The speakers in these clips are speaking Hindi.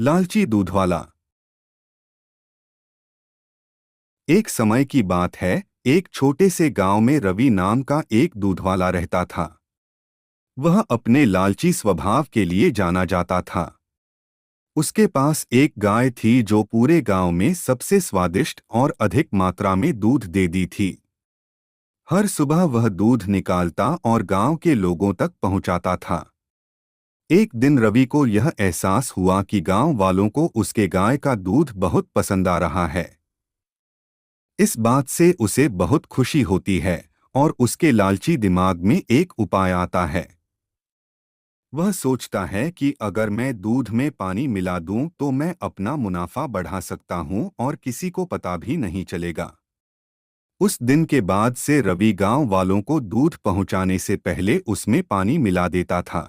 लालची दूधवाला। एक समय की बात है, एक छोटे से गांव में रवि नाम का एक दूधवाला रहता था। वह अपने लालची स्वभाव के लिए जाना जाता था। उसके पास एक गाय थी जो पूरे गांव में सबसे स्वादिष्ट और अधिक मात्रा में दूध देती थी। हर सुबह वह दूध निकालता और गांव के लोगों तक पहुंचाता था। एक दिन रवि को यह एहसास हुआ कि गांव वालों को उसके गाय का दूध बहुत पसंद आ रहा है। इस बात से उसे बहुत खुशी होती है और उसके लालची दिमाग में एक उपाय आता है। वह सोचता है कि अगर मैं दूध में पानी मिला दूं तो मैं अपना मुनाफा बढ़ा सकता हूं और किसी को पता भी नहीं चलेगा। उस दिन के बाद से रवि गांव वालों को दूध पहुंचाने से पहले उसमें पानी मिला देता था।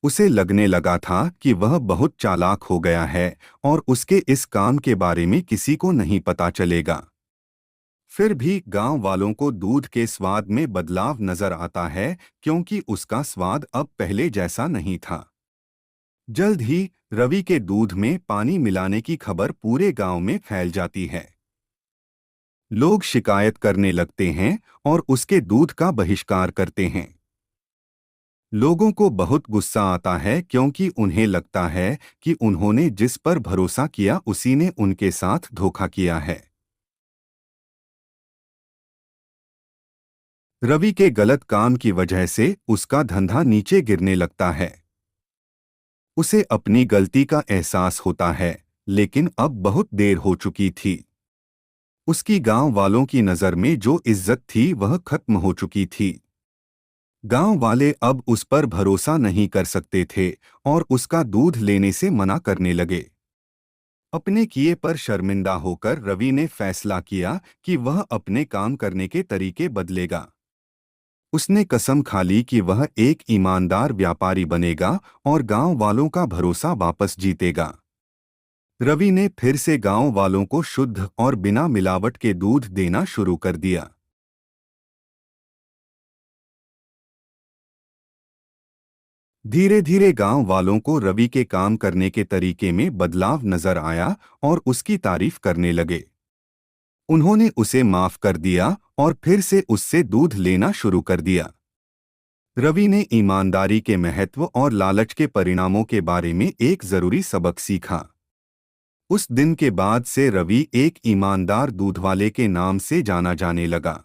उसे लगने लगा था कि वह बहुत चालाक हो गया है और उसके इस काम के बारे में किसी को नहीं पता चलेगा। फिर भी गांव वालों को दूध के स्वाद में बदलाव नजर आता है, क्योंकि उसका स्वाद अब पहले जैसा नहीं था। जल्द ही रवि के दूध में पानी मिलाने की खबर पूरे गांव में फैल जाती है। लोग शिकायत करने लगते हैं और उसके दूध का बहिष्कार करते हैं। लोगों को बहुत गुस्सा आता है, क्योंकि उन्हें लगता है कि उन्होंने जिस पर भरोसा किया उसी ने उनके साथ धोखा किया है। रवि के गलत काम की वजह से उसका धंधा नीचे गिरने लगता है। उसे अपनी गलती का एहसास होता है, लेकिन अब बहुत देर हो चुकी थी। उसकी गांव वालों की नज़र में जो इज्जत थी वह खत्म हो चुकी थी। गांव वाले अब उस पर भरोसा नहीं कर सकते थे और उसका दूध लेने से मना करने लगे। अपने किए पर शर्मिंदा होकर रवि ने फैसला किया कि वह अपने काम करने के तरीके बदलेगा। उसने कसम खा ली कि वह एक ईमानदार व्यापारी बनेगा और गांव वालों का भरोसा वापस जीतेगा। रवि ने फिर से गांव वालों को शुद्ध और बिना मिलावट के दूध देना शुरू कर दिया। धीरे धीरे गांव वालों को रवि के काम करने के तरीके में बदलाव नजर आया और उसकी तारीफ करने लगे। उन्होंने उसे माफ कर दिया और फिर से उससे दूध लेना शुरू कर दिया। रवि ने ईमानदारी के महत्व और लालच के परिणामों के बारे में एक जरूरी सबक सीखा। उस दिन के बाद से रवि एक ईमानदार दूधवाले के नाम से जाना जाने लगा।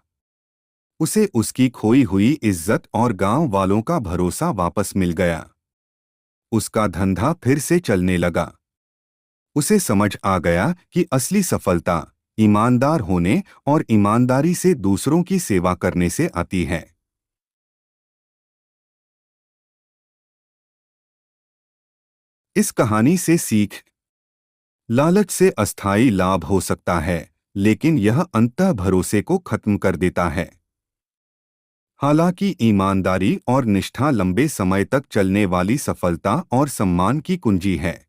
उसे उसकी खोई हुई इज्जत और गांव वालों का भरोसा वापस मिल गया। उसका धंधा फिर से चलने लगा। उसे समझ आ गया कि असली सफलता ईमानदार होने और ईमानदारी से दूसरों की सेवा करने से आती है। इस कहानी से सीख: लालच से अस्थायी लाभ हो सकता है, लेकिन यह अंततः भरोसे को खत्म कर देता है। हालांकि ईमानदारी और निष्ठा लंबे समय तक चलने वाली सफलता और सम्मान की कुंजी है।